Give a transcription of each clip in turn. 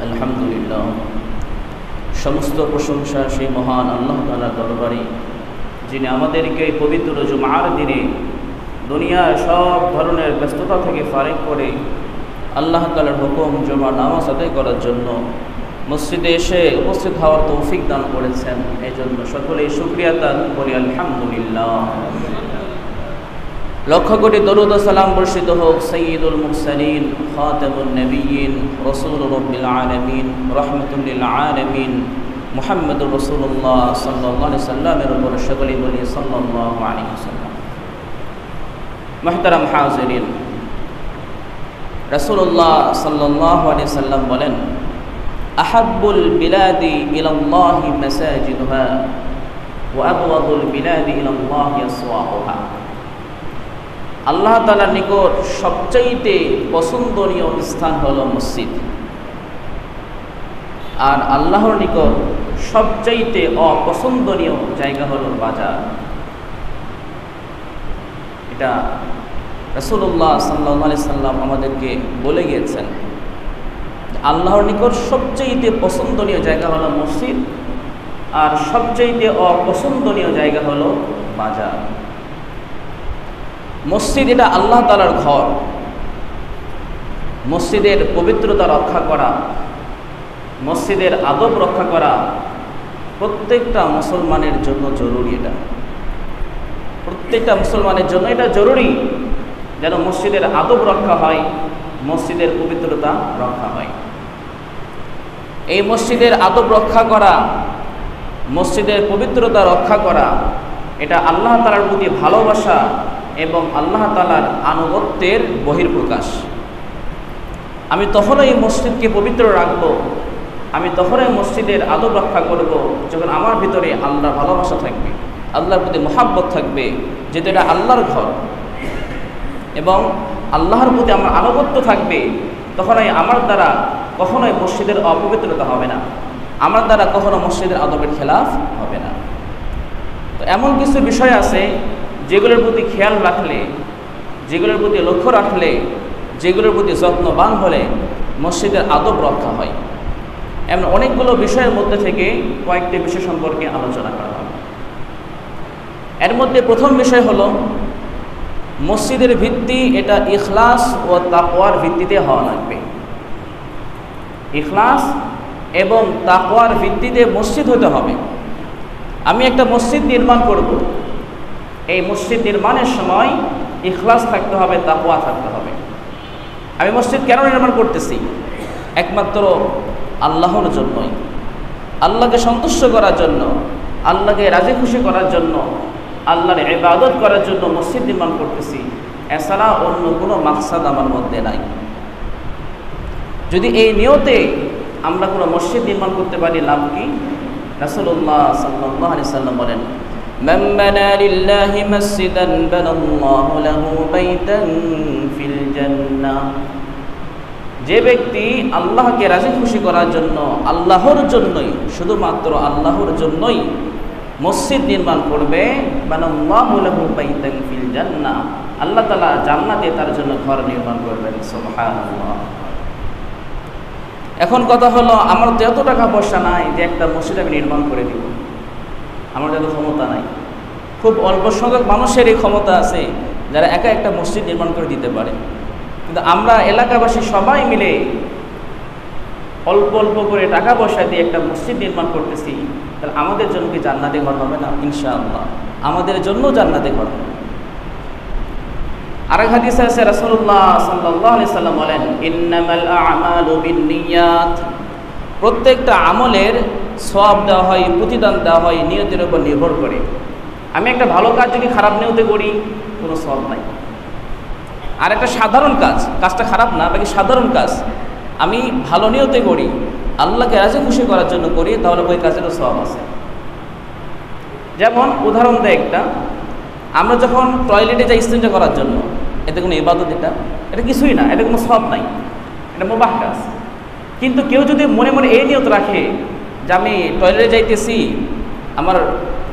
আলহামদুলিল্লাহ, সমস্ত প্রশংসা সেই মহান আল্লাহ তাআলার দরবারে, যিনি আমাদেরকে পবিত্র জুমার দিনে দুনিয়ার সব ধরনের ব্যস্ততা থেকে ফারেক করে আল্লাহ তাআলার হুকুম জুমার নামাজ আদায় করার জন্য মসজিদে এসে উপস্থিত হওয়ার তৌফিক দান করেছেন। এই জন্য সকলেই শুকরিয়া দান করি আলহামদুলিল্লাহ। লক্ষ কোটি দরুদ ও সালাম বর্ষিত হোক সাইয়্যিদুল মুরসালিন, খাতামুন নবিয়্যিন, রাসূলুর রাব্বিল আলামিন, রাহমাতুল লিল আলামিন মুহাম্মদুর রাসূলুল্লাহ সাল্লাল্লাহু আলাইহি সাল্লামের উপর। সকলেই বলি সাল্লাল্লাহু আলাইহি ওয়াসাল্লাম। মুহতারাম হাজিরিন, রাসূলুল্লাহ সাল্লাল্লাহু আলাইহি সাল্লাম বলেন, আহাব্বুল বিলাদি ইলাল্লাহি মাসাজিদুহা ওয়া আবগাদুল বিলাদি ইলাল্লাহি আসওয়াকুহা। আল্লাহ তাআলার নিকট সবচাইতে পছন্দনীয় স্থান হলো মসজিদ, আর আল্লাহর নিকট সবচাইতে অপছন্দনীয় জায়গা হলো বাজার। এটা রাসূলুল্লাহ সাল্লাল্লাহু আলাইহি সাল্লাম আমাদেরকে বলে গিয়েছেন। আল্লাহর নিকট সবচাইতে পছন্দনীয় জায়গা হলো মসজিদ, আর সবচাইতে অপছন্দনীয় জায়গা হলো বাজার। মসজিদ এটা আল্লাহ তাআলার ঘর। মসজিদের পবিত্রতা রক্ষা করা, মসজিদের আদব রক্ষা করা প্রত্যেকটা মুসলমানের জন্য জরুরি। এটা প্রত্যেকটা মুসলমানের জন্য এটা জরুরি, যেন মসজিদের আদব রক্ষা হয়, মসজিদের পবিত্রতা রক্ষা হয়। এই মসজিদের আদব রক্ষা করা, মসজিদের পবিত্রতা রক্ষা করা, এটা আল্লাহ তাআলার প্রতি ভালোবাসা এবং আল্লাহ তাআলার আনুগত্যের বহির্প্রকাশ। আমি তখনই মসজিদকে পবিত্র রাখব, আমি তখনই মসজিদের আদব রক্ষা করব, যখন আমার ভিতরে আল্লাহর ভালোবাসা থাকবে, আল্লাহর প্রতি মহাব্বত থাকবে, যেহেতু এটা আল্লাহর ঘর, এবং আল্লাহর প্রতি আমার আনুগত্য থাকবে। তখনই আমার দ্বারা কখনোই মসজিদের অপবিত্রতা হবে না, আমার দ্বারা কখনো মসজিদের আদবের খেলাফ হবে না। তো এমন কিছু বিষয় আছে যেগুলোর প্রতি খেয়াল রাখলে, যেগুলোর প্রতি লক্ষ্য রাখলে, যেগুলোর প্রতি যত্নবান হলে মসজিদের আদব রক্ষা হয়। এমন অনেকগুলো বিষয়ের মধ্যে থেকে কয়েকটি বিষয় সম্পর্কে আলোচনা করা হবে। এর মধ্যে প্রথম বিষয় হলো, মসজিদের ভিত্তি এটা ইখলাস ও তাকওয়ার ভিত্তিতে হওয়া লাগবে। ইখলাস এবং তাকওয়ার ভিত্তিতে মসজিদ হতে হবে। আমি একটা মসজিদ নির্মাণ করব, এই মসজিদ নির্মাণের সময় ইখলাস থাকতে হবে, তাকওয়া থাকতে হবে। আমি মসজিদ কেন নির্মাণ করতেছি? একমাত্র আল্লাহর জন্যই, আল্লাহকে সন্তুষ্ট করার জন্য, আল্লাহকে রাজি খুশি করার জন্য, আল্লাহর ইবাদত করার জন্য মসজিদ নির্মাণ করতেছি। এছাড়া অন্য কোনো মাকসাদ আমার মধ্যে নাই। যদি এই নিয়তে আমরা কোনো মসজিদ নির্মাণ করতে পারি, লাভ কি? রাসূলুল্লাহ সাল্লাল্লাহু আলাইহি সাল্লাম বলেন, মান বানা লিল্লাহি মাসজিদান বানাল্লাহু লাহু বাইতান ফিল জান্নাহ। যে ব্যক্তি আল্লাহকে রাজি খুশি করার জন্য, আল্লাহর জন্যই, শুধুমাত্র আল্লাহর জন্যই মসজিদ নির্মাণ করবে, বানাল্লাহু লাহু বাইতান ফিল জান্নাহ, আল্লাহ তাআলা জান্নাতে তার জন্য ঘর নির্মাণ করবেন। সুবহানাল্লাহ। এখন কথা হলো, আমার তো এত টাকা পয়সা নাই যে একটা মসজিদ আমি নির্মাণ করে দিব, আমার এত ক্ষমতা নাই। খুব অল্প সংখ্যক মানুষের এই ক্ষমতা আছে যারা একা একটা মসজিদ নির্মাণ করে দিতে পারে। কিন্তু আমরা এলাকাবাসী সবাই মিলে অল্প অল্প করে টাকা পয়সা দিয়ে একটা মসজিদ নির্মাণ করতেছি, তাহলে আমাদের জন্য কি জান্নাতে ঘর হবে না? ইনশাআল্লাহ আমাদের জন্য জান্নাতে ঘর হবে। আরেক হাদিসে আছে, রাসূলুল্লাহ সাল্লাল্লাহু আলাইহি সাল্লাম বলেন, ইন্নামাল আ'মালু বিন্নিয়াত। প্রত্যেকটা আমলের সওয়াব দেওয়া হয়, প্রতিদান দেওয়া হয় নিয়তের উপর নির্ভর করে। আমি একটা ভালো কাজ যদি খারাপ নিয়তে করি, কোনো সওয়াব নাই। আর একটা সাধারণ কাজ, কাজটা খারাপ না, বাকি সাধারণ কাজ আমি ভালো নিয়তে করি, আল্লাহকে রাজি খুশি করার জন্য করি, তাহলে ওই কাজেরও সওয়াব আছে। যেমন উদাহরণ দেয় একটা, আমরা যখন টয়লেটে যাই ইস্তেঞ্জা করার জন্য, এতে কোনো ইবাদত? এটা কিছুই না, এটা কোনো সওয়াব নাই, এটা মুবাহ কাজ। কিন্তু কেউ যদি মনে মনে এই নিয়ত রাখে যে আমি টয়লেটে যাইতেছি, আমার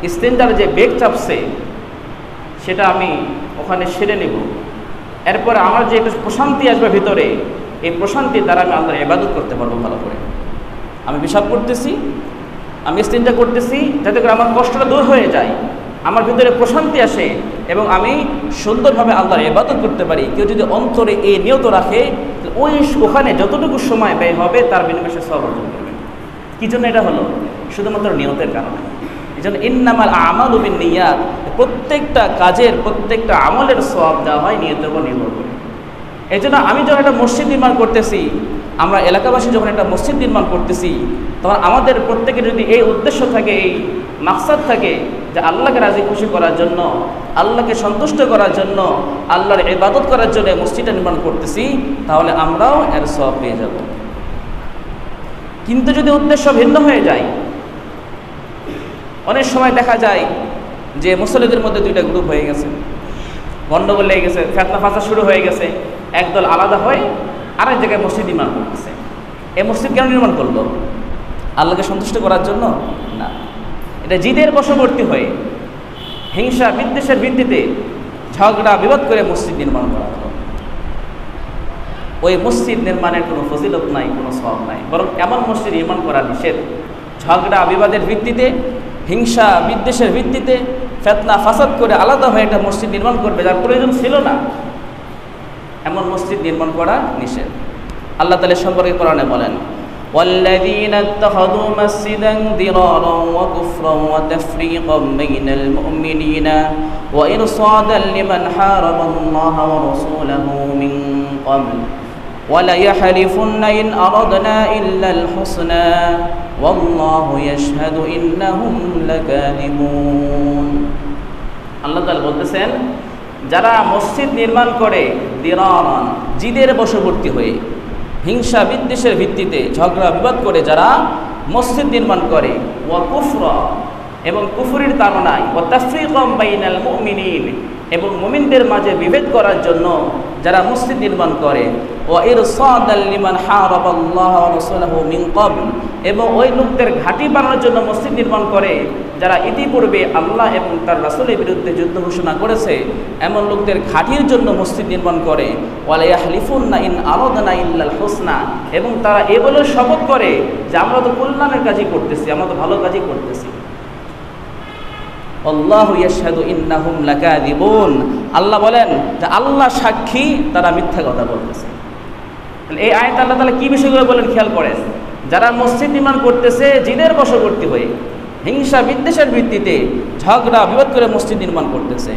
ইস্তেঞ্জার যে বেগ চাপছে সেটা আমি ওখানে সেরে নেব, এরপরে আমার যে একটু প্রশান্তি আসবে ভিতরে, এই প্রশান্তির দ্বারা আমি আল্লাহর ইবাদত করতে পারবো ভালো করে। আমি পেশাব করতেছি, আমি ইস্তিনজা করতেছি, যাতে করে আমার কষ্টটা দূর হয়ে যায়, আমার ভিতরে প্রশান্তি আসে এবং আমি সুন্দরভাবে আল্লাহর ইবাদত করতে পারি। কেউ যদি অন্তরে এই নিয়ত রাখে, ওখানে যতটুকু সময় ব্যয় হবে তার বিনিময়ে সে সওয়াব অর্জন করবে। কী জন্য এটা হলো? শুধুমাত্র নিয়তের কারণে। এই জন্য ইন্নামাল আমালু বিন্নিয়াত, প্রত্যেকটা কাজের, প্রত্যেকটা আমলের সওয়াব দেওয়া হয় নিয়তের উপর নির্ভর করে। এই জন্য আমি যখন একটা মসজিদ নির্মাণ করতেছি, আমরা এলাকাবাসী যখন একটা মসজিদ নির্মাণ করতেছি, তখন আমাদের প্রত্যেকের যদি এই উদ্দেশ্য থাকে, এই মাকসাদ থাকে যে আল্লাহকে রাজি খুশি করার জন্য, আল্লাহকে সন্তুষ্ট করার জন্য, আল্লাহর ইবাদত করার জন্য মসজিদটা নির্মাণ করতেছি, তাহলে আমরাও এর সওয়াব পেয়ে যাব। কিন্তু যদি উদ্দেশ্য ভিন্ন হয়ে যায়, অনেক সময় দেখা যায় যে মুসল্লিদের মধ্যে দুইটা গ্রুপ হয়ে গেছে, গন্ডগোল লেগে গেছে, ফেতনা ফাসাদ শুরু হয়ে গেছে, একদল আলাদা হয়ে আরেক জায়গায় মসজিদ নির্মাণ করতেছে। এই মসজিদ কেন নির্মাণ করলো? আল্লাহকে সন্তুষ্ট করার জন্য না, এটা জিদের বশবর্তী হয়ে হিংসা বিদ্বেষের ভিত্তিতে ঝগড়া বিবাদ করে মসজিদ নির্মাণ করা হলো। ওই মসজিদ নির্মাণের কোনো ফজিলত নাই, কোনো সওয়াব নাই, বরং এমন মসজিদ নির্মাণ করা নিষেধ। ঝগড়া বিবাদের ভিত্তিতে, হিংসা বিদ্বেষের ভিত্তিতে ফেতনা ফাসাদ করে আলাদা হয়ে একটা মসজিদ নির্মাণ করবে, যার প্রয়োজন ছিল না, এমন মসজিদ নির্মাণ করা নিষেধ। আল্লাহ তাআলা সম্পর্কে কোরআনে বলেন, والذين اتخذوا مسجدا ضرارا وكفرا وتفريقا بين المؤمنين وإرصادا لمن حارب الله ورسوله من قبل وليحلفن إن أردنا إلا الحسنى والله يشهد إنهم لكاذبون। আল্লাহ তাআলা বলতেছেন, যারা মসজিদ নির্মাণ করে দিরারান, জিদের বশবর্তী হয়ে, হিংসা বিদ্বেষের ভিত্তিতে ঝগড়া বিবাদ করে যারা মসজিদ নির্মাণ করে, ওয়া কুফরা, এবং কুফরির তাড়নায়, ওয়া তাফরিকাম বাইনাল মুমিনিন, এবং মুমিনদের মাঝে বিভেদ করার জন্য যারা মসজিদ নির্মাণ করে, ওয়া ইরসাদাল লিমান হারাবাল্লাহ ওয়া রাসূলুহু মিন ক্বাবল, এবং ওই লোকদের ঘাঁটি বানানোর জন্য মসজিদ নির্মাণ করে যারা ইতিপূর্বে আল্লাহ এবং তার রাসূলের বিরুদ্ধে যুদ্ধ ঘোষণা করেছে, এমন লোকদের ঘাঁটির জন্য মসজিদ নির্মাণ করে। ওয়ালা ইয়াহলিফুন্না ইন আরাদনা ইল্লাল হুসনা, এবং তারা এ বলে শপথ করে যে আমরা তো কল্যাণের কাজই করতেছি, আমরা তো ভালো কাজই করতেছি। আল্লাহু ইয়াশহাদু ইন্নাহুম লাকাযিবুন, আল্লাহ বলেন যে আল্লাহ সাক্ষী তারা মিথ্যা কথা বলতেছে। তাহলে এই আয়াতে আল্লাহ তাআলা কি বিষয়গুলো বলেন খেয়াল করেন। যারা মসজিদ নির্মাণ করতেছে জিদের বশবর্তী হয়ে, হিংসা বিদ্বেষের ভিত্তিতে ঝগড়া বিবাদ করে মসজিদ নির্মাণ করতেছে,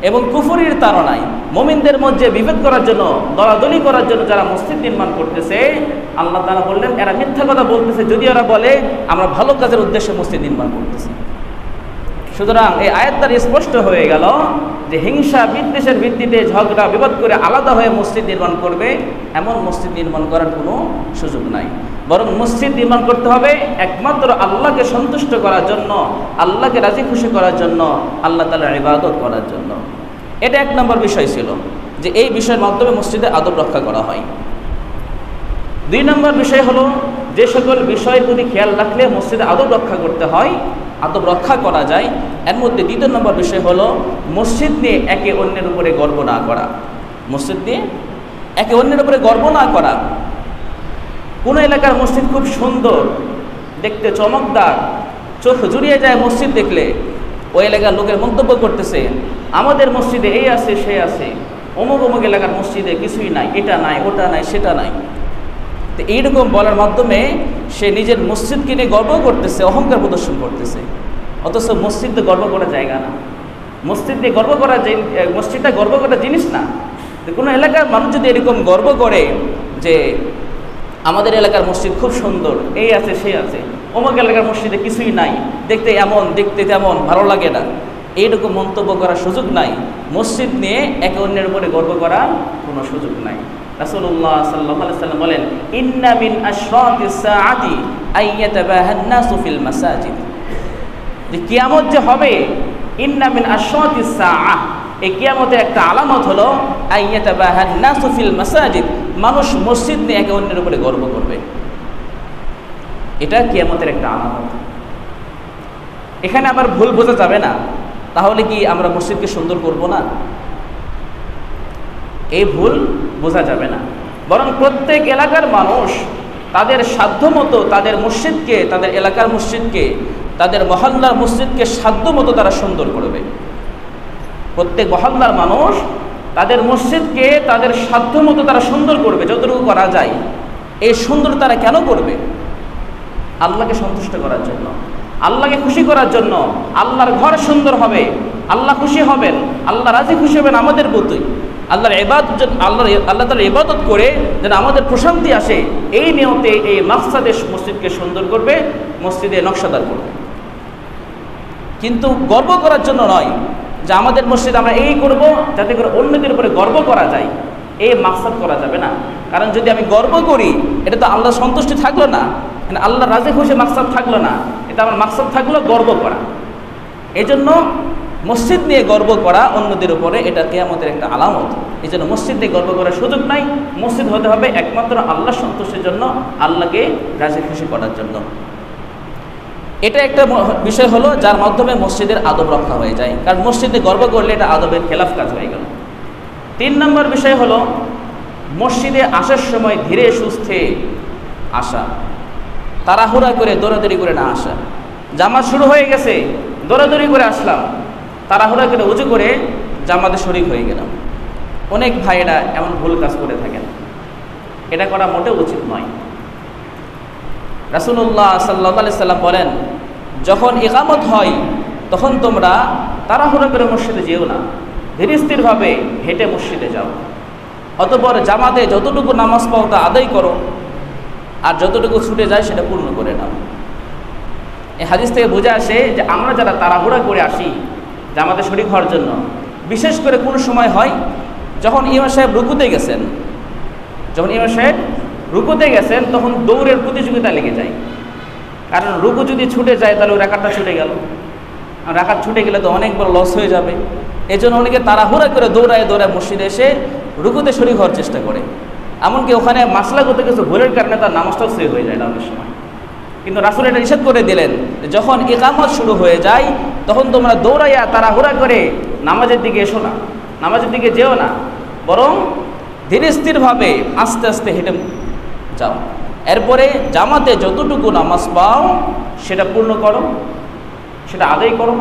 এবং কুফরির তাড়নায় মুমিনদের মধ্যে বিভেদ করার জন্য, দলাদলি করার জন্য যারা মসজিদ নির্মাণ করতেছে, আল্লাহ তাআলা বললেন এরা মিথ্যা কথা বলতেছে, যদি ওরা বলে আমরা ভালো কাজের উদ্দেশ্যে মসজিদ নির্মাণ করতেছি। সুতরাং এই আয়াত দ্বারা স্পষ্ট হয়ে গেল যে হিংসা বিদ্বেষের ভিত্তিতে ঝগড়া বিবাদ করে আলাদা হয়ে মসজিদ নির্মাণ করবে, এমন মসজিদ নির্মাণ করার কোনো সুযোগ নাই। বরং মসজিদ নির্মাণ করতে হবে একমাত্র আল্লাহকে সন্তুষ্ট করার জন্য, আল্লাহকে রাজি খুশি করার জন্য, আল্লাহ তাআলার ইবাদত করার জন্য। এটা এক নম্বর বিষয় ছিল যে এই বিষয়ের মাধ্যমে মসজিদে আদব রক্ষা করা হয়। দুই নম্বর বিষয় হলো যে সকল বিষয়ের প্রতি খেয়াল রাখলে মসজিদে আদব রক্ষা করতে হয়, আদব রক্ষা করা যায়। এর মধ্যে দ্বিতীয় নম্বর বিষয় হলো মসজিদ নিয়ে একে অন্যের উপরে গর্ব না করা। মসজিদ নিয়ে একে অন্যের উপরে গর্ব না করা। কোনো এলাকার মসজিদ খুব সুন্দর, দেখতে চমকদার, চোখ জুড়িয়ে যায় মসজিদ দেখলে, ওই এলাকার লোকের মন্তব্য করতেছে আমাদের মসজিদে এই আছে সে আছে, অমুক অমুক এলাকার মসজিদে কিছুই নাই, এটা নাই, ওটা নাই, সেটা নাই। তো এইরকম বলার মাধ্যমে সে নিজের মসজিদকে নিয়ে গর্ব করতেছে, অহংকার প্রদর্শন করতেছে। অথচ মসজিদ তো গর্ব করার জায়গা না, মসজিদ দিয়ে গর্ব করা, মসজিদটা গর্ব করার জিনিস না। তো কোনো এলাকার মানুষ যদি এরকম গর্ব করে যে আমাদের এলাকার মসজিদ খুব সুন্দর, এই আছে সে আছে, অমুক এলাকার মসজিদে কিছুই নাই, দেখতে এমন, দেখতে তেমন, ভালো লাগে না, এইরকম মন্তব্য করার সুযোগ নাই। মসজিদ নিয়ে একে অন্যের উপরে গর্ব করার কোনো সুযোগ নাই। রাসূলুল্লাহ সাল্লাল্লাহু আলাইহি ওয়াসাল্লাম বলেন, ইন্না মিন আশরাতিস সাআতি আইয়াতাবাহান নাসু ফিল মাসাজিদ, যে কিয়ামত যে হবে, ইন্না মিন আশরাতিস সাআহ, এই কিয়ামতের একটা আলামত হলো আইয়াতাবাহান নাসু ফিল মাসাজিদ, মানুষ মসজিদ নিয়ে একে অন্যের উপরে গর্ব করবে। এটা কিয়ামতের একটা আলামত। এখানে আবার ভুল বোঝা যাবে না, তাহলে কি আমরা মসজিদকে সুন্দর করব না? এই ভুল বোঝা যাবে না। বরং প্রত্যেক এলাকার মানুষ তাদের সাধ্যমতো তাদের মসজিদকে, তাদের এলাকার মসজিদকে, তাদের মহল্লার মসজিদকে সাধ্যমতো তারা সুন্দর করবে। প্রত্যেক মহল্লার মানুষ তাদের মসজিদকে তাদের সাধ্যমতো তারা সুন্দর করবে, যতটুকু করা যায়। এই সুন্দর তারা কেন করবে? আল্লাহকে সন্তুষ্ট করার জন্য, আল্লাহকে খুশি করার জন্য। আল্লাহর ঘর সুন্দর হবে, আল্লাহ খুশি হবেন, আল্লাহ রাজি খুশি হবেন আমাদের প্রতি। আল্লাহর ইবাদত, আল্লাহ তাআলার ইবাদত করে যেন আমাদের প্রশান্তি আসে, এই নিয়তে, এই মাকসাদে মসজিদকে সুন্দর করবে, মসজিদে নকশাদার করবে। কিন্তু গর্ব করার জন্য নয় যে আমাদের মসজিদ আমরা এই করব যাতে করে অন্যদের উপরে গর্ব করা যায়, এই মাকসাদ করা যাবে না। কারণ যদি আমি গর্ব করি, এটা তো আল্লাহ সন্তুষ্টি থাকলো না, আল্লাহ রাজি খুশি মাকসাদ থাকলো না, এটা আমার মাকসাদ থাকলো গর্ব করা। এই জন্য মসজিদ নিয়ে গর্ব করা অন্যদের উপরে, এটা কিয়ামতের একটা আলামত। এই জন্য মসজিদ নিয়ে গর্ব করার সুযোগ নাই। মসজিদ হতে হবে একমাত্র আল্লাহ সন্তুষ্টির জন্য, আল্লাহকে রাজি খুশি করার জন্য। এটা একটা বিষয় হলো যার মাধ্যমে মসজিদের আদব রক্ষা হয়ে যায়। কারণ মসজিদে গর্ব করলে এটা আদবের খেলাফ কাজ হয়ে গেল। 3 নম্বর বিষয় হলো মসজিদে আসার সময় ধীরে সুস্থে আসা, তাড়াহুড়া করে দৌড়াদৌড়ি করে না আসা। জামাত শুরু হয়ে গেছে, দৌড়াদৌড়ি করে আসলাম, তাড়াহুড়া করে উজু করে জামাতে শরীক হয়ে গেলাম। অনেক ভাইয়েরা এমন ভুল কাজ করে থাকেন, এটা করা মোটেও উচিত নয়। রাসূলুল্লাহ সাল্লাল্লাহু আলাইহি সাল্লাম বলেন, যখন ইকামত হয় তখন তোমরা তাড়াহুড়া করে মসজিদে যেও না, ধীরে স্থিরভাবে হেঁটে মসজিদে যাও। অতঃপর জামাতে যতটুকু নামাজ পাও তা আদায় করো, আর যতটুকু ছুটে যায় সেটা পূর্ণ করে নাও। এই হাদিস থেকে বোঝা আসে যে আমরা যারা তাড়াহুড়া করে আসি জামাতে শরীক হওয়ার জন্য, বিশেষ করে কোনো সময় হয় যখন ইমাম সাহেব রুকুতে গেছেন, তখন দৌড়ের প্রতিযোগিতা লেগে যায়। কারণ রুকু যদি ছুটে যায় তাহলে ওই রাকাতটা ছুটে গেল, আর রাকাত ছুটে গেলে তো অনেক বড় লস হয়ে যাবে। এই জন্য অনেকে তাড়াহুড়া করে দৌড়ায় মসজিদে এসে রুকুতে শরীক হওয়ার চেষ্টা করে। এমনকি ওখানে মাসলা করতে কিছু ভুলের কারণে তার নামাজটাও শেষ হয়ে যায় অনেক সময়। কিন্তু রাসূল এটা নিষেধ করে দিলেন, যখন ইকামত শুরু হয়ে যায় তখন তোমরা দৌড়াইয়া তাড়াহুড়া করে নামাজের দিকে এসো না, নামাজের দিকে যেও না, বরং ধীরে স্থিরভাবে আস্তে আস্তে হেঁটে যাও। এরপরে জামাতে যতটুকু নামাজ পাও সেটা পূর্ণ করো, সেটা আদায় করো,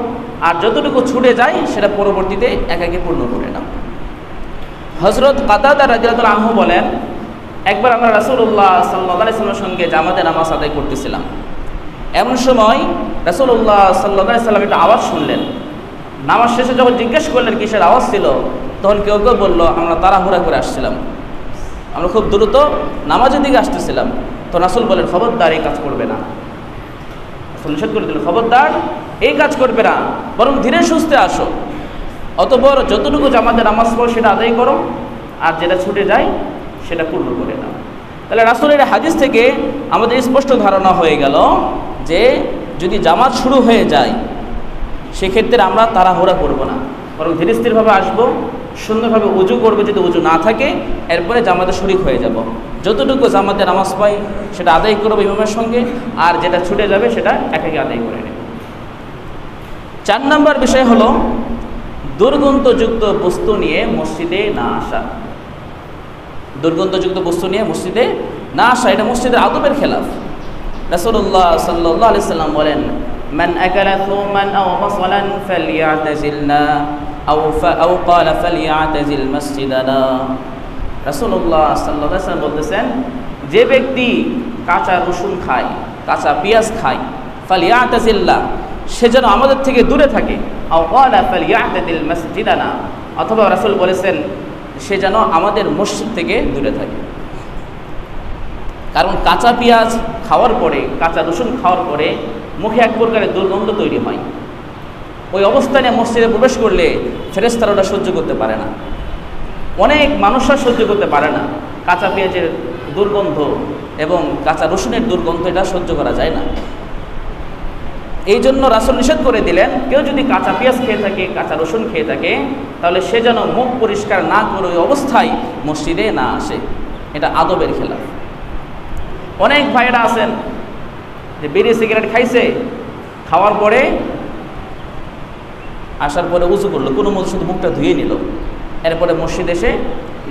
আর যতটুকু ছুটে যায় সেটা পরবর্তীতে একাকে পূর্ণ করে নাও। হযরত কাতাদা রাদিয়াল্লাহু আনহু বলেন, একবার আমরা রাসূলুল্লাহ সাল্লাল্লাহু আলাইহি ওয়াসাল্লামের সঙ্গে জামাতে নামাজ আদায় করতেছিলাম। এমন সময় রাসূলুল্লাহ সাল্লাল্লাহু আলাইহি ওয়াসাল্লাম একটা আওয়াজ শুনলেন। নামাজ শেষে যখন জিজ্ঞেস করলেন কিসের আওয়াজ ছিল, তখন কেউ কেউ বলল আমরা তাড়াহুড়া করে আসছিলাম, আমরা খুব দ্রুত নামাজের দিকে আসতেছিলাম। তো রাসূল বলেন, খবরদার এই কাজ করবে না। রাসূল নিষেধ করে দিল, খবরদার এই কাজ করবে না, বরং ধীরে সুস্থে আসো। অতঃপর যতটুকু জামাতে নামাজ পড়ো সেটা আদায় করো, আর যেটা ছুটে যায় সেটা পূর্ণ করে নাও। তাহলে রাসূলের হাদিস থেকে আমাদের স্পষ্ট ধারণা হয়ে গেল যে যদি জামাত শুরু হয়ে যায় সেক্ষেত্রে আমরা তাড়াহুড়া করব না, বরং ধীরে স্থিরভাবে আসবো, সুন্দরভাবে উজু করবো, যদি উজু না থাকে এরপরে জামাতে শরীক হয়ে যাব। যতটুকু জামাতে নামাজ পাই সেটা আদায় করবো ইমামের সঙ্গে, আর যেটা ছুটে যাবে সেটা একাকে আদায় করে নেব। 4 নম্বর বিষয় হলো দুর্গন্ধযুক্ত বস্তু নিয়ে মসজিদে না আসা। দুর্গন্ধযুক্ত বস্তু নিয়ে মসজিদে না আসা এটা মসজিদের আদবের খেলাফ। রাসূলুল্লাহ সাল্লাল্লাহু আলাইহি সাল্লাম বলেন, মান আকালা থুমান আও বাসালান ফালইয়াতাজিলনা আও ক্বালা ফালইয়াতাজিল মসজিদানা। রাসূলুল্লাহ সাল্লাল্লাহু আলাইহি সাল্লাম বলতেছেন, যে ব্যক্তি কাঁচা রসুন খায়, কাঁচা পেঁয়াজ খায়, ফালইয়াতাজিলনা, সে যেন আমাদের থেকে দূরে থাকে। আও ক্বালা ফালইয়াতাজিল মসজিদানা, অথবা রাসূল বলেছেন সে যেন আমাদের মসজিদ থেকে দূরে থাকে। কারণ কাঁচা পেঁয়াজ খাওয়ার পরে, কাঁচা রসুন খাওয়ার পরে মুখে এক প্রকারের দুর্গন্ধ তৈরি হয়। ওই অবস্থানে মসজিদে প্রবেশ করলে ফেরেশতারা ওটা সহ্য করতে পারে না, অনেক মানুষরা সহ্য করতে পারে না। কাঁচা পেঁয়াজের দুর্গন্ধ এবং কাঁচা রসুনের দুর্গন্ধ এটা সহ্য করা যায় না। এই জন্য রাসূল নিষেধ করে দিলেন, কেউ যদি কাঁচা পেঁয়াজ খেয়ে থাকে, কাঁচা রসুন খেয়ে থাকে, তাহলে সে যেন মুখ পরিষ্কার না করে ওই অবস্থায় মসজিদে না আসে। এটা আদবের খেলাফ। অনেক ভাইয়েরা আছেন যে বিড়ি সিগারেট খাইছে, খাওয়ার পরে আসার পরে উজু করলো, কোনো মতো শুধু মুখটা ধুয়ে নিল, এরপরে মসজিদ এসে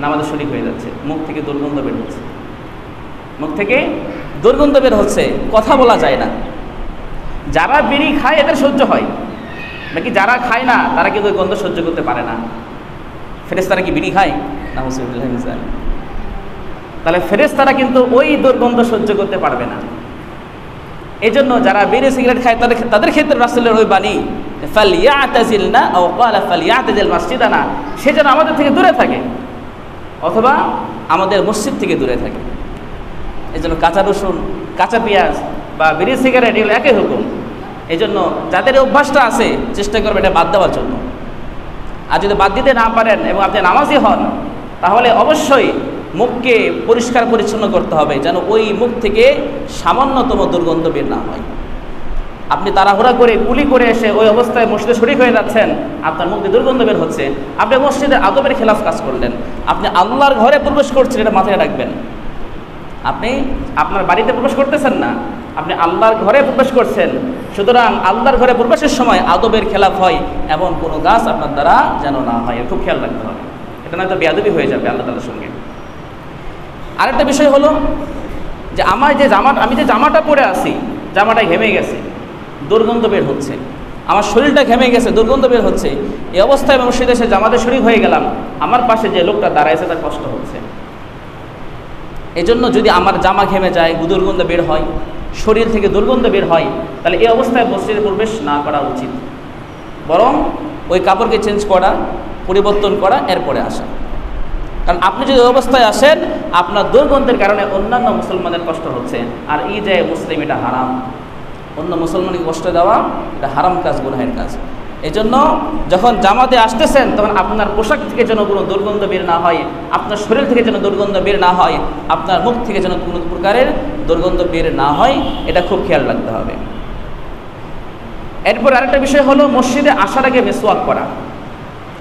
নামাজে শরীক হয়ে যাচ্ছে, মুখ থেকে দুর্গন্ধ বের হচ্ছে, মুখ থেকে দুর্গন্ধ বের হচ্ছে, কথা বলা যায় না। যারা বিড়ি খায় এদের সহ্য হয়, নাকি যারা খায় না তারা কিন্তু ওই গন্ধ সহ্য করতে পারে না। ফেরেশতারা কি বিড়ি খায় না? তাহলে ফেরেশতারা কিন্তু ওই দুর্গন্ধ সহ্য করতে পারবে না। এই জন্য যারা বিড়ি সিগারেট খায় তাদের ক্ষেত্রে রাসূলের ওই বাণী ফালইয়াতাজিলনা আও ক্বালা ফালইয়াতাজিল মাসজিদানা, সে যেন আমাদের থেকে দূরে থাকে অথবা আমাদের মসজিদ থেকে দূরে থাকে। এই জন্য কাঁচা রসুন, কাঁচা পেঁয়াজ বা বিড়ি সিগারেট এগুলো একই হুকুম। এই জন্য যাদের অভ্যাসটা আছে চেষ্টা করবেন এটা বাদ দেওয়ার জন্য। আর যদি বাদ দিতে না পারেন এবং আপনি নামাজি হন, তাহলে অবশ্যই মুখকে পরিষ্কার পরিচ্ছন্ন করতে হবে, যেন ওই মুখ থেকে সামান্যতম দুর্গন্ধ বের না হয়। আপনি তাড়াহুড়া করে কুলি করে এসে ওই অবস্থায় মসজিদে শরীক হয়ে যাচ্ছেন, আপনার মুখ দিয়ে দুর্গন্ধ বের হচ্ছে, আপনি মসজিদের আদবের খেলাফ কাজ করলেন। আপনি আল্লাহর ঘরে প্রবেশ করছেন, এটা মাথায় রাখবেন। আপনি আপনার বাড়িতে প্রবেশ করতেছেন না, আপনি আল্লাহর ঘরে প্রবেশ করছেন। সুতরাং আল্লাহর ঘরে প্রবেশের সময় আদবের খেলাফ হয় এমন কোনো কাজ আপনার দ্বারা যেন না হয়, খুব খেয়াল রাখতে হবে। এটা নয়তো বেয়াদবি হয়ে যাবে আল্লাহ তাআলার সঙ্গে। আরেকটা বিষয় হলো যে আমি যে জামাটা পরে আছি, জামাটা ঘেমে গেছে, দুর্গন্ধ বের হচ্ছে, আমার শরীরটা ঘেমে গেছে, দুর্গন্ধ বের হচ্ছে। এই অবস্থায় মসজিদে এসে জামাতে শরীক হয়ে গেলাম, আমার পাশে যে লোকটা দাঁড়াইছে তার কষ্ট হচ্ছে। এই জন্য যদি আমার জামা ঘেমে যায়, দুর্গন্ধ বের হয়, শরীর থেকে দুর্গন্ধ বের হয়, তাহলে এই অবস্থায় মসজিদে প্রবেশ না করা উচিত, বরং ওই কাপড়কে চেঞ্জ করা, পরিবর্তন করা, এরপরে আসা। কারণ আপনি যদি ওই অবস্থায় আসেন, আপনার দুর্গন্ধের কারণে অন্যান্য মুসলমানের কষ্ট হচ্ছে, আর এই যে মুসলিম এটা হারাম। অন্য মুসলমানকে কষ্ট দেওয়া এটা হারাম কাজ, গুনাহের কাজ। এই জন্য যখন জামাতে আসতেছেন তখন আপনার পোশাক থেকে যেন কোনো দুর্গন্ধ বের না হয়, আপনার শরীর থেকে যেন দুর্গন্ধ বের না হয়, আপনার মুখ থেকে যেন কোনো প্রকারের দুর্গন্ধ বের না হয়, এটা খুব খেয়াল রাখতে হবে। এরপর আরেকটা বিষয় হলো মসজিদে আসার আগে মিসওয়াক করা।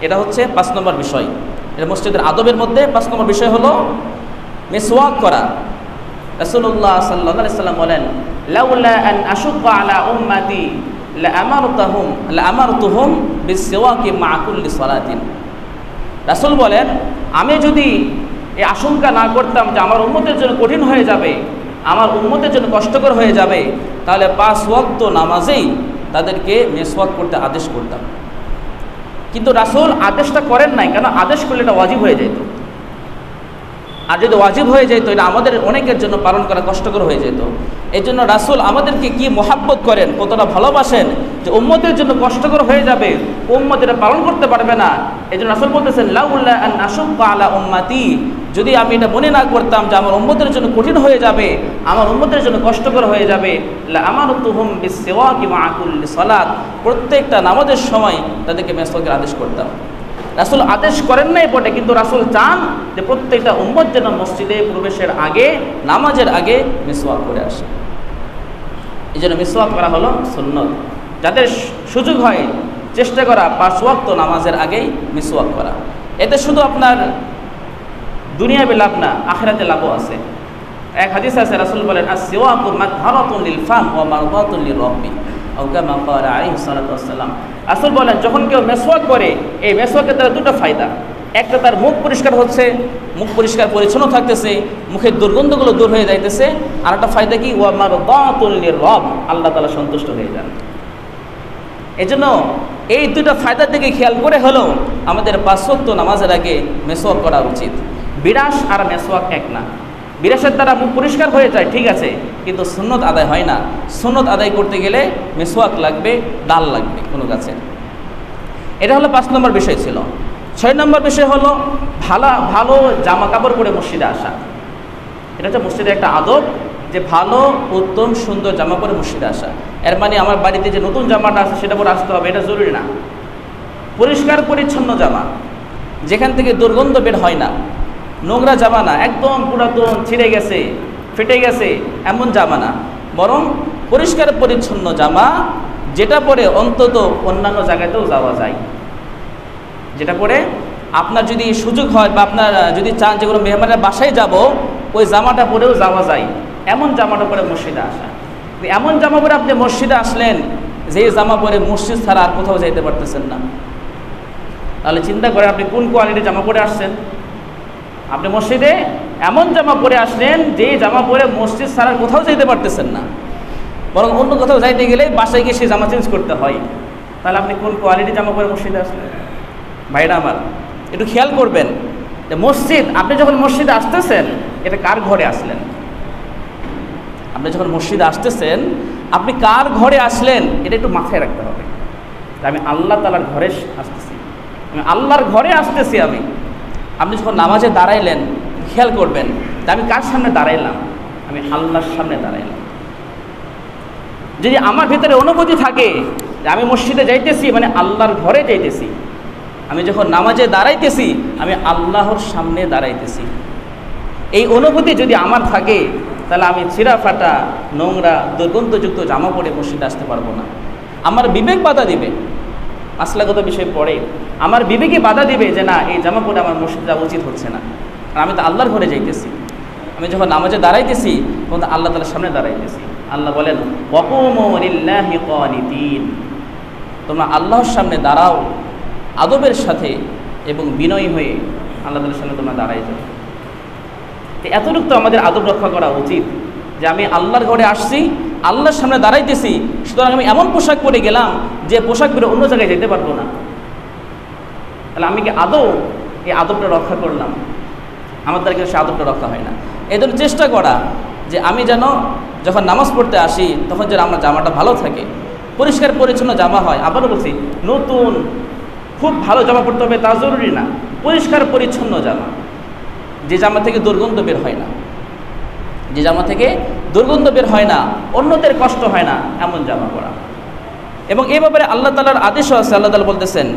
এটা হচ্ছে 5 নম্বর বিষয়। এটা মসজিদের আদবের মধ্যে 5 নম্বর বিষয় হলো মিসওয়াক করা। রাসূলুল্লাহ সাল্লাল্লাহু আলাইহি ওয়াসাল্লাম বলেন, লাউলা আন আশুক্কা আলা উম্মতি লাআমারতুহুম বিসওয়াকি মা কুল্লি সালাতিন। রাসূল বলেন, আমি যদি এই আশঙ্কা না করতাম যে আমার উম্মতের জন্য কঠিন হয়ে যাবে, আমার উম্মতের জন্য কষ্টকর হয়ে যাবে, তাহলে 5 ওয়াক্ত নামাজেই তাদেরকে মিসওয়াক করতে আদেশ করতাম। কিন্তু রাসূল আদেশটা করেন নাই, কেন? আদেশ করলে এটা ওয়াজিব হয়ে যেত। আর যদি ওয়াজিব হয়ে যেত, এটা আমাদের অনেকের জন্য পালন করা কষ্টকর হয়ে যেত। এই জন্য রাসূল আমাদেরকে কি মহাব্বত করেন, কতটা ভালোবাসেন, যে উম্মতের জন্য কষ্টকর হয়ে যাবে, উম্মত এটা পালন করতে পারবে না। এই জন্য রাসূল বলতেছেন, লাউলা আন আশুক্কা আলা উম্মতি, যদি আমি এটা মনে না করতাম যে আমার উম্মতের জন্য কঠিন হয়ে যাবে, আমার উম্মতের জন্য কষ্টকর হয়ে যাবে, লাআমারতুহুম বিসওয়াকি মা কুল্লি সালাত, প্রত্যেকটা নামাজের সময় তাদেরকে মিসওয়াকের আদেশ করতাম। রাসূল আদেশ করেন নাই বটে, কিন্তু রাসূল চান যে প্রত্যেকটা উম্মত যেন মসজিদে প্রবেশের আগে, নামাজের আগে মিসওয়াক করে আসে। এই জন্য মিসওয়াক করা হলো সুন্নত। যাদের সুযোগ হয় চেষ্টা করা 5 ওয়াক্ত নামাজের আগেই মিসওয়াক করা। এতে শুধু আপনার দুনিয়াবি লাভ না, আখিরাতে লাভও আছে। এক হাদিস আছে, রাসূল বলেন, আস-সিওয়াকু মাতহারাতুন লিল ফাম ওয়া মারদাতুন লির-রাব্বি, আও কামা ক্বালা আলাইহিস সালাতু ওয়াসসালাম। রাসূল বলেন, যখন কেউ মিসওয়াক করে, এই মিসওয়াকের দ্বারা দুটো ফায়দা। একটা, তার মুখ পরিষ্কার হচ্ছে, মুখ পরিষ্কার পরিচ্ছন্ন থাকতেছে, মুখের দুর্গন্ধগুলো দূর হয়ে যাইতেছে। আর একটা ফায়দা কি? ওয়া মারদাতুন লির-রাbb, আল্লাহ তাআলা সন্তুষ্ট হয়ে যান। এজন্য এই দুটো ফায়দার দিকে খেয়াল করে হলো আমাদের 5 ওয়াক্ত নামাজের আগে মিসওয়াক করা উচিত। বিরাস আর মিসওয়াক এক না। বিরাসের দ্বারা মুখ পরিষ্কার হয়ে যায়, ঠিক আছে, কিন্তু সুন্নত আদায় হয় না। সুন্নত আদায় করতে গেলে মিসওয়াক লাগবে, ডাল লাগবে কোনো গাছের। এটা হলো 5 নম্বর বিষয় ছিল। 6 নম্বর বিষয় হলো ভালো জামা কাপড় পরে মসজিদে আসা। এটা হচ্ছে মসজিদের একটা আদব, যে ভালো, উত্তম, সুন্দর জামা পরে মসজিদে আসা। এর মানে আমার বাড়িতে যে নতুন জামাটা আছে সেটা পরে আসতে হবে, এটা জরুরি না। পরিষ্কার পরিচ্ছন্ন জামা, যেখান থেকে দুর্গন্ধ বের হয় না, নোংরা জামা না, একদম পুরাতন, ছিঁড়ে গেছে, ফেটে গেছে, এমন জামা না, বরং পরিষ্কার পরিচ্ছন্ন জামা, যেটা পরে অন্তত অন্যান্য জায়গাতেও যাওয়া যায়। যেটা পরে আপনার যদি সুযোগ হয় বা আপনার যদি চান যে কোনো মেহমানের বাসায় যাব, ওই জামাটা পরেও যাওয়া যায়, এমন জামাটা পরে মসজিদে আসা। এমন জামা পরে আপনি মসজিদে আসলেন যে জামা পরে মসজিদ ছাড়া আর কোথাও যাইতে পারতেছেন না, তাহলে চিন্তা করে আপনি কোন কোয়ালিটির জামা পরে আসছেন। আপনি মসজিদে এমন জামা পরে আসলেন যে জামা পরে মসজিদ ছাড়া কোথাও যেতে পারতেছেন না, বরং অন্য কোথাও যাইতে গেলে বাসায় গিয়ে সেই জামা চেঞ্জ করতে হয়, তাহলে আপনি কোন কোয়ালিটি জামা পরে মসজিদে আসলেন? ভাইরা আমার, একটু খেয়াল করবেন যে মসজিদ, আপনি যখন মসজিদে আসতেছেন এটা কার ঘরে আসলেন? আপনি যখন মসজিদে আসতেছেন আপনি কার ঘরে আসলেন এটা একটু মাথায় রাখতে হবে। আমি আল্লাহ তাআলার ঘরে আসতেছি, আমি আল্লাহর ঘরে আসতেছি। আপনি যখন নামাজে দাঁড়াইলেন খেয়াল করবেন যে আমি কার সামনে দাঁড়াইলাম? আমি আল্লাহর সামনে দাঁড়াইলাম। যদি আমার ভিতরে অনুভূতি থাকে যে আমি মসজিদে যাইতেছি মানে আল্লাহর ঘরে যাইতেছি, আমি যখন নামাজে দাঁড়াইতেছি আমি আল্লাহর সামনে দাঁড়াইতেছি, এই অনুভূতি যদি আমার থাকে তাহলে আমি ছিঁড়া ফাটা নোংরা দুর্গন্ধযুক্ত জামা পরে মসজিদে আসতে পারবো না। আমার বিবেক বাধা দিবে, মাসলাগত বিষয় পড়ে আমার বিবেকে বাধা দিবে যে না, এই জামা পরে আমার মসজিদে যাওয়া উচিত হচ্ছে না, আর আমি তো আল্লাহর ঘরে যাইতেছি। আমি যখন নামাজে দাঁড়াইতেছি তখন আল্লাহ তাআলার সামনে দাঁড়াইতেছি। আল্লাহ বলেন ওয়াকুমু লিল্লাহি কানিতিন, তোমরা আল্লাহর সামনে দাঁড়াও আদবের সাথে এবং বিনয়ী হয়ে আল্লাহ তাআলার সামনে তোমরা দাঁড়াই যাও। এতটুকু তো আমাদের আদব রক্ষা করা উচিত যে আমি আল্লাহর ঘরে আসছি, আল্লাহর সামনে দাঁড়াইতেছি, সুতরাং আমি এমন পোশাক পরে গেলাম যে পোশাক পরে অন্য জায়গায় যেতে পারবো না। তাহলে আমি কি আদৌ এই আদবটা রক্ষা করলাম? আমাদের কাছে সে আদবটা রক্ষা হয় না। এই জন্য চেষ্টা করা যে আমি যেন যখন নামাজ পড়তে আসি তখন যেন আমার জামাটা ভালো থাকে, পরিষ্কার পরিচ্ছন্ন জামা হয়। আবারও বলছি, নতুন খুব ভালো জামা পড়তে হবে তা জরুরি না, পরিষ্কার পরিচ্ছন্ন জামা, যে জামা থেকে দুর্গন্ধ বের হয় না, যে জামা থেকে দুর্গন্ধ বের হয় না, অন্যদের কষ্ট হয় না, এমন জামা পরা। এবং এই ব্যাপারে আল্লাহ তাআলার আদেশও আছে। আল্লাহ তাআলা বলতেছেন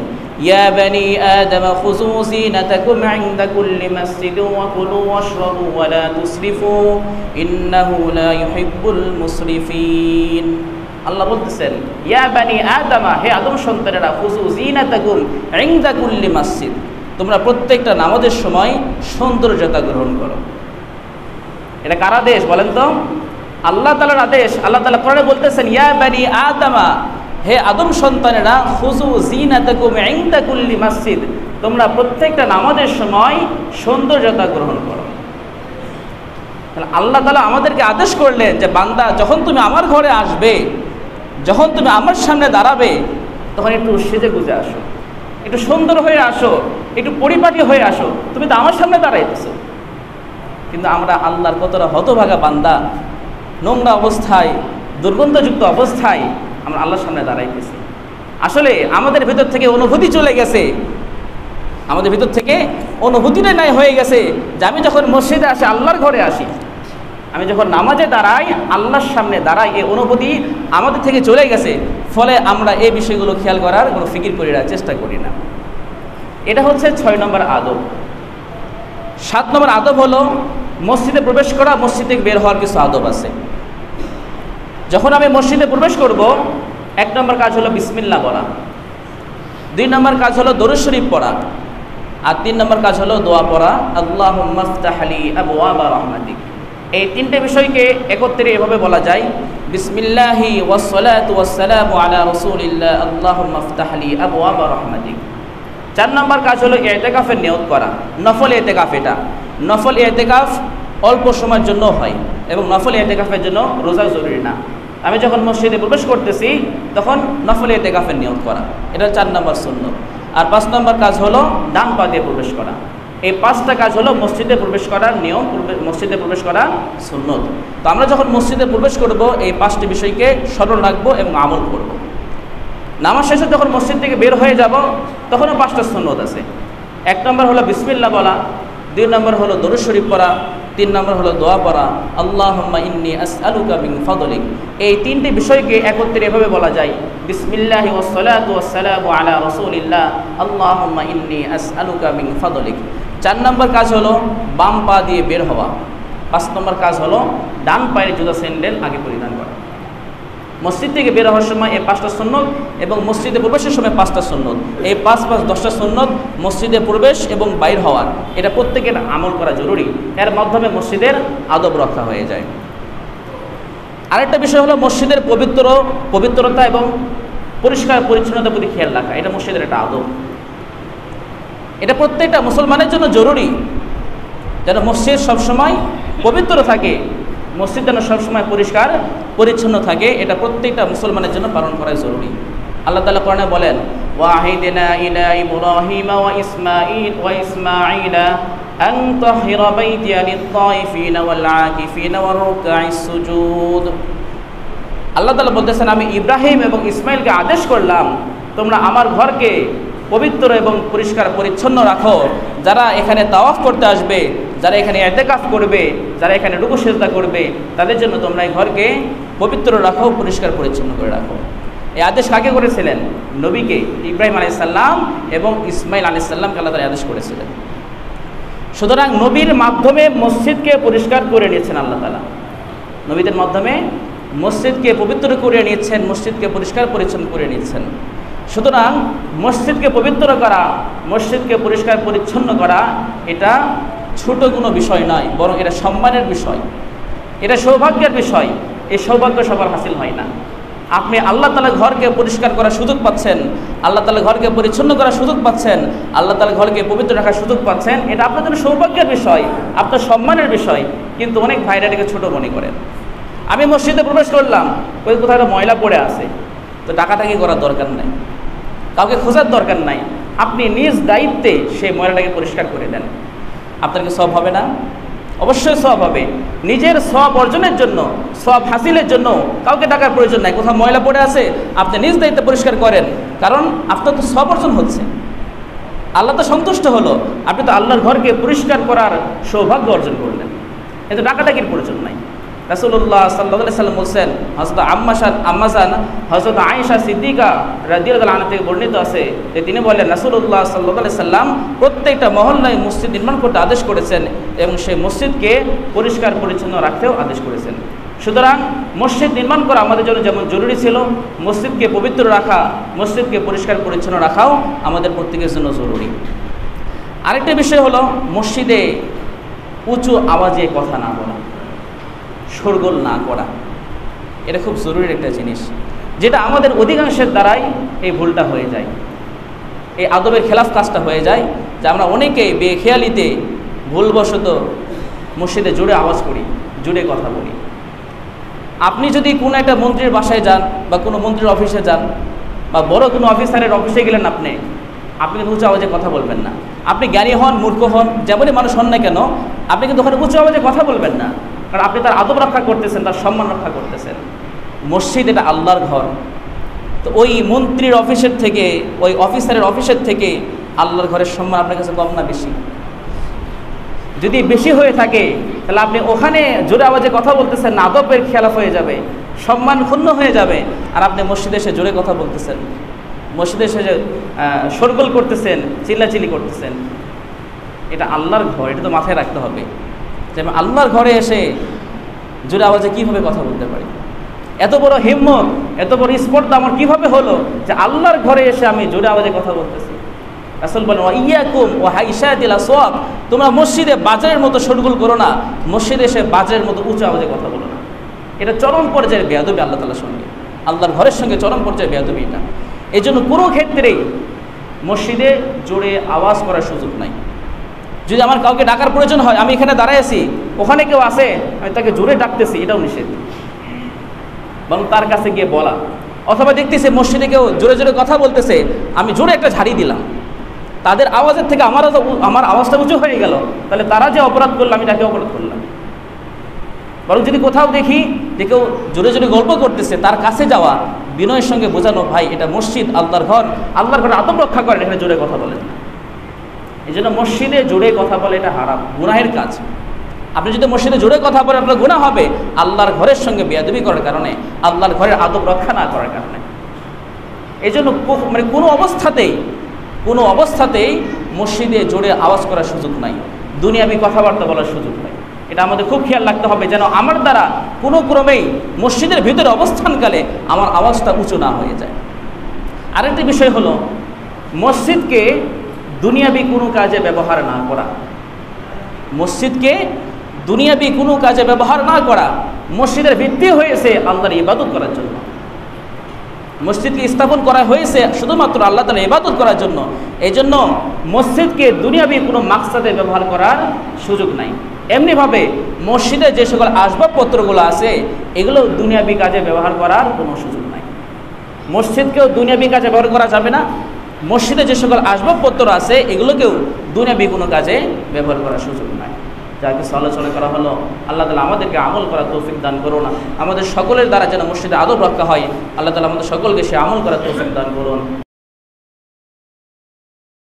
ইয়া বানি আদম খুযু যিনাতাকুম ইনদা কুল্লি মাসজিদিন ওয়া কুলু ওয়াশরাবু ওয়া লা তুসরিফু ইন্নাহু লা ইউহিব্বুল মুসরিফিন। আল্লাহ বলতেছেন ইয়া বানি আদম, হে আদম সন্তানেরা, খুযু যিনাতাকুম ইনদা কুল্লি মাসজিদ, তোমরা প্রত্যেকটা নামাজের সময় সৌন্দর্যতা গ্রহণ করো। এটা কার আদেশ বলেন তো? আল্লাহ তাআলার আদেশ। আল্লাহ তাআলা কোরআনে বলতেছেন ইয়া বানি আদমা, হে আদম সন্তানেরা, খুযু যিনাতাকুম ইনদা কুল্লি মাসজিদ, তোমরা প্রত্যেকটা নামাজের সময় সৌন্দর্যতা গ্রহণ করো। তাহলে আল্লাহ তাআলা আমাদেরকে আদেশ করলেন যে বান্দা, যখন তুমি আমার ঘরে আসবে, যখন তুমি আমার সামনে দাঁড়াবে, তখন একটু সেজে গুজে আসো, একটু সুন্দর হয়ে আসো, একটু পরিপাটি হয়ে আসো। তুমি তো আমার সামনে দাঁড়াইতেছো। কিন্তু আমরা আল্লাহর কতটা হতভাগা বান্দা, নোংরা অবস্থায়, দুর্গন্ধযুক্ত অবস্থায় আমরা আল্লাহর সামনে দাঁড়াইতেছি। আসলে আমাদের ভিতর থেকে অনুভূতি চলে গেছে, আমাদের ভিতর থেকে অনুভূতিটাই নাই হয়ে গেছে যে আমি যখন মসজিদে আসি, আল্লাহর ঘরে আসি, আমি যখন নামাজে দাঁড়াই, আল্লাহর সামনে দাঁড়াই, এই অনুভূতি আমাদের থেকে চলে গেছে। ফলে আমরা এই বিষয়গুলো খেয়াল করার কোনো ফিকির করি না, চেষ্টা করি না। এটা হচ্ছে 6 নম্বর আদব। 7 নম্বর আদব হলো মসজিদে প্রবেশ করা, মসজিদ থেকে বের হওয়ার কিছু আদব আছে। যখন আমি মসজিদে প্রবেশ করব, 1 নম্বর কাজ হলো বিসমিল্লাহ বলা, 2 নম্বর কাজ হলো দরুদ শরীফ পড়া, আর 3 নম্বর কাজ হলো দোয়া পড়া, আল্লাহুম্মা ইফতাহ লি আবওয়াবা রাহমাতিক। এই 3টে বিষয়কে একত্রে এভাবে বলা যায়, বিসমিল্লাহি ওয়াসসালাতু ওয়াসসালামু আলা রাসূলিল্লাহ আল্লাহুম্মা ইফতাহ লি আবওয়াবা রাহমাতিক। 4 নম্বর কাজ হলো ইতিকাফের নিয়ত করা, নফল ইতিকাফ। এটা নফল ইতিকাফ অল্প সময়ের জন্য হয় এবং নফল ইতিকাফের জন্য রোজা জরুরি না। আমি যখন মসজিদে প্রবেশ করতেছি তখন নফল ইতিকাফের নিয়ত করা, এটা 4 নম্বর সুন্নত। আর 5 নম্বর কাজ হলো ডান পা দিয়ে প্রবেশ করা। এই 5টা কাজ হলো মসজিদে প্রবেশ করার নিয়ম, মসজিদে প্রবেশ করা সুন্নত। তো আমরা যখন মসজিদে প্রবেশ করব, এই 5টি বিষয়কে স্মরণ রাখবো এবং আমল করব। নামাজ শেষে যখন মসজিদ থেকে বের হয়ে যাব, তখনও 5টা সুন্নত আছে। 1 নম্বর হলো বিসমিল্লাহ বলা, 2 নম্বর হলো দরুদ শরীফ পড়া, 3 নম্বর হলো দোয়া পড়া, আল্লাহুম্মা ইন্নী আসআলুকা মিন ফাদলিক। এই 3টি বিষয়কে একত্রে এভাবে বলা যায়, বিসমিল্লাহি ওয়াসসালাতু ওয়াসসালামু আলা রাসূলিল্লাহ আল্লাহুম্মা ইন্নী আসআলুকা মিন ফাদলিক। 4 নম্বর কাজ হলো বাম পা দিয়ে বের হওয়া। 5 নম্বর কাজ হলো ডান পায়ের জুতা স্যান্ডেল আগে পরিধান করা। মসজিদ থেকে বের হওয়ার সময় এই 5টা সুন্নত এবং মসজিদে প্রবেশের সময় 5টা সুন্নত, এই 5 5 10টা সুন্নত মসজিদে প্রবেশ এবং বাইর হওয়ার, এটা প্রত্যেকের আমল করা জরুরি। এর মাধ্যমে মসজিদের আদব রক্ষা হয়ে যায়। আরেকটা বিষয় হলো মসজিদের পবিত্রতা এবং পরিষ্কার পরিচ্ছন্নতার প্রতি খেয়াল রাখা, এটা মসজিদের একটা আদব। এটা প্রত্যেকটা মুসলমানের জন্য জরুরি। যেন মসজিদ সবসময় পবিত্র থাকে, মসজিদ যেন সবসময় পরিষ্কার পরিচ্ছন্ন থাকে, এটা প্রত্যেকটা মুসলমানের জন্য পালন করা জরুরি। আল্লাহ তাআলা কোরআনে বলেন, ওয়াহিদনা ইলা ইব্রাহিম ওয়া ইসমাঈলা আন তাহিরা বাইতিয়া লিত-তাইফিনা ওয়াল আকিফিনা ওয়ার রুকআইস সুজুদ। আল্লাহ তাআলা বলতেছেন, আমি ইব্রাহিম এবং ইসমাইলকে আদেশ করলাম তোমরা আমার ঘরকে পবিত্র এবং পরিষ্কার পরিচ্ছন্ন রাখো। যারা এখানে তাওয়াফ করতে আসবে, যারা এখানে ইতিকাফ করবে, যারা এখানে রুকু সিজদা করবে, তাদের জন্য তোমরা এই ঘরকে পবিত্র রাখো, পরিষ্কার পরিচ্ছন্ন করে রাখো। এই আদেশ কাকে করেছিলেন? নবীকে, ইব্রাহিম আলাইহিস সালাম এবং ইসমাইল আলাইহিস সালামকে আল্লাহ তাআলা আদেশ করেছিলেন। সুতরাং নবীর মাধ্যমে মসজিদকে পরিষ্কার করে নিয়েছেন আল্লাহ তাআলা, নবীদের মাধ্যমে মসজিদকে পবিত্র করে নিয়েছেন, মসজিদকে পরিষ্কার পরিচ্ছন্ন করে নিয়েছেন। সুতরাং মসজিদকে পবিত্র করা, মসজিদকে পরিষ্কার পরিচ্ছন্ন করা এটা ছোট কোনো বিষয় নয়, বরং এটা সম্মানের বিষয়, এটা সৌভাগ্যের বিষয়। এই সৌভাগ্য সবার হাসিল হয় না। আপনি আল্লাহ তাআলা ঘরকে পরিষ্কার করার সুযোগ পাচ্ছেন, আল্লাহ তাআলা ঘরকে পরিচ্ছন্ন করার সুযোগ পাচ্ছেন, আল্লাহ তাআলা ঘরকে পবিত্র রাখার সুযোগ পাচ্ছেন, এটা আপনার জন্য সৌভাগ্যের বিষয়, আপনার সম্মানের বিষয়। কিন্তু অনেক ভাইরা এটাকে ছোট মনে করেন। আমি মসজিদে প্রবেশ করলাম, ওই কোথাও একটা ময়লা পড়ে আছে, তো টাকাটাকি করার দরকার নাই, কাউকে খোঁজার দরকার নাই, আপনি নিজ দায়িত্বে সেই ময়লাটাকে পরিষ্কার করে দেন। আপনার কি সওয়াব হবে না? অবশ্যই সওয়াব হবে। নিজের সওয়াব অর্জনের জন্য, সওয়াব হাসিলের জন্য কাউকে টাকার প্রয়োজন নাই। কোথাও ময়লা পড়ে আছে, আপনি নিজ দায়িত্বে পরিষ্কার করেন, কারণ আপনার তো সওয়াব অর্জন হচ্ছে, আল্লাহ তো সন্তুষ্ট হলো, আপনি তো আল্লাহর ঘরকে পরিষ্কার করার সৌভাগ্য অর্জন করলেন। এতে টাকাটাকির প্রয়োজন নাই। রাসূলুল্লাহ সাল্লাল্লাহু আলাইহি সাল্লাম বলছেন, হযরত আম্মাজান হযরত আয়েশা সিদ্দিকা রাদিয়াল্লাহু আনহা থেকে বর্ণিত আছে যে তিনি বলেন, রাসূলুল্লাহ সাল্লাল্লাহু আলাইহি সাল্লাম প্রত্যেকটা মহল্লায় মসজিদ নির্মাণ করতে আদেশ করেছেন এবং সেই মসজিদকে পরিষ্কার পরিচ্ছন্ন রাখতেও আদেশ করেছেন। সুতরাং মসজিদ নির্মাণ করা আমাদের জন্য যেমন জরুরি ছিল, মসজিদকে পবিত্র রাখা, মসজিদকে পরিষ্কার পরিচ্ছন্ন রাখাও আমাদের প্রত্যেকের জন্য জরুরি। আরেকটা বিষয় হলো মসজিদে উঁচু আওয়াজে কথা না বলা, শোরগোল না করা, এটা খুব জরুরি একটা জিনিস, যেটা আমাদের অধিকাংশের দ্বারাই এই ভুলটা হয়ে যায়, এই আদবের খেলাফ কাজটা হয়ে যায়, যে আমরা অনেকেই বেখেয়ালিতে ভুলবশত মসজিদে জোরে আওয়াজ করি, জোরে কথা বলি। আপনি যদি কোনো একটা মন্ত্রীর বাসায় যান বা কোনো মন্ত্রীর অফিসে যান বা বড় কোনো অফিসারের অফিসে গেলেন, আপনি কিন্তু উঁচু আওয়াজে কথা বলবেন না। আপনি জ্ঞানী হন, মূর্খ হন, যেমনই মানুষ হন না কেন, আপনি কিন্তু ওখানে উঁচু আওয়াজে কথা বলবেন না, কারণ আপনি তার আদব রক্ষা করতেছেন, তার সম্মান রক্ষা করতেছেন। মসজিদ এটা আল্লাহর ঘর, তো ওই মন্ত্রীর অফিসের থেকে, ওই অফিসারের অফিসের থেকে আল্লাহর ঘরের সম্মান আপনার কাছে কম না বেশি? যদি বেশি হয়ে থাকে তাহলে আপনি ওখানে জোরে আওয়াজে কথা বলতেছেন না, আদবের খেলাফ হয়ে যাবে, সম্মান ক্ষুণ্ণ হয়ে যাবে। আর আপনি মসজিদে এসে জোরে কথা বলতেছেন, মসজিদে এসে শোরগোল করতেছেন, চিল্লাচিল্লি করতেছেন, এটা আল্লাহর ঘর, এটা তো মাথায় রাখতে হবে যে আমি আল্লাহর ঘরে এসে জোরে আওয়াজে কীভাবে কথা বলতে পারি। এত বড় হিম্মত, এত বড় স্পর্ধা আমার কীভাবে হলো যে আল্লাহর ঘরে এসে আমি জোরে আওয়াজে কথা বলতেছি। রাসূল বলেন, ইয়াকুম ওয়া হাইশাতিল আসওয়াত, তোমরা মসজিদে বাজারের মতো শোরগোল করো না, মসজিদে এসে বাজারের মতো উঁচু আওয়াজে কথা বলো না। এটা চরম পর্যায়ের বেয়াদবি আল্লাহ তাআলার সঙ্গে, আল্লাহর ঘরের সঙ্গে চরম পর্যায়ের বেয়াদবি এটা। এই জন্য কোনো ক্ষেত্রেই মসজিদে জোরে আওয়াজ করার সুযোগ নাই। যদি আমার কাউকে ডাকার প্রয়োজন হয়, আমি এখানে দাঁড়ায় আছি, ওখানে কেউ আসে, আমি তাকে জোরে ডাকতেছি, এটাও নিষেধ। বরং তার কাছে গিয়ে বলা, অথবা দেখতেছি মসজিদে কেউ জোরে জোরে কথা বলতেছে, আমি জোরে একটা ঝাড়ি দিলাম, তাদের আওয়াজের থেকে আমার আওয়াজটা উঁচু হয়ে গেল, তাহলে তারা যে অপরাধ করলো আমি তাকে অপরাধ করলাম। বরং যদি কোথাও দেখি যে কেউ জোরে জোরে গল্প করতেছে, তার কাছে যাওয়া, বিনয়ের সঙ্গে বোঝানো, ভাই এটা মসজিদ, আল্লাহর ঘর, আল্লাহর ঘরে আদব রক্ষা করেন, এখানে জোরে কথা বলেন না। এই জন্য মসজিদে জোরে কথা বলে এটা হারাম, গুনাহের কাজ। আপনি যদি মসজিদে জোরে কথা বলেন, আপনার গুনাহ হবে আল্লাহর ঘরের সঙ্গে বেয়াদবি করার কারণে, আল্লাহর ঘরের আদব রক্ষা না করার কারণে। এই জন্য কোনো অবস্থাতেই মসজিদে জোরে আওয়াজ করার সুযোগ নাই, দুনিয়াবি কথাবার্তা বলার সুযোগ নাই। এটা আমাদের খুব খেয়াল রাখতে হবে যেন আমার দ্বারা কোনো ক্রমেই মসজিদের ভিতরে অবস্থানকালে আমার আওয়াজটা উঁচু না হয়ে যায়। আরেকটি বিষয় হলো মসজিদকে দুনিয়াবি কোনো কাজে ব্যবহার না করা। মসজিদকে দুনিয়াবি কোনো কাজে ব্যবহার না করা। মসজিদের ভিত্তি হয়েছে আল্লাহর ইবাদত করার জন্য। মসজিদকে স্থাপন করা হয়েছে শুধুমাত্র আল্লাহ তাআলা ইবাদত করার জন্য। এই জন্য মসজিদকে দুনিয়াবি কোনো মাকসাদে ব্যবহার করার সুযোগ নাই। এমনিভাবে মসজিদে যে সকল আসবাবপত্রগুলো আছে এগুলো দুনিয়াবি কাজে ব্যবহার করার কোনো সুযোগ নাই। মসজিদকেও দুনিয়াবি কাজে ব্যবহার করা যাবে না, মসজিদে যে সকল আসবাবপত্র আছে এগুলোকেও দুনিয়াবি কোনো কাজে ব্যবহার করার সুযোগ নাই। যা কিছু আলোচনা করা হলো, আল্লাহ তাআলা আমাদেরকে আমল করার তৌফিক দান করুন। আমাদের সকলের দ্বারা যেন মসজিদে আদব রক্ষা হয়, আল্লাহ তাআলা আমাদের সকলকে সে আমল করার তৌফিক দান করুন।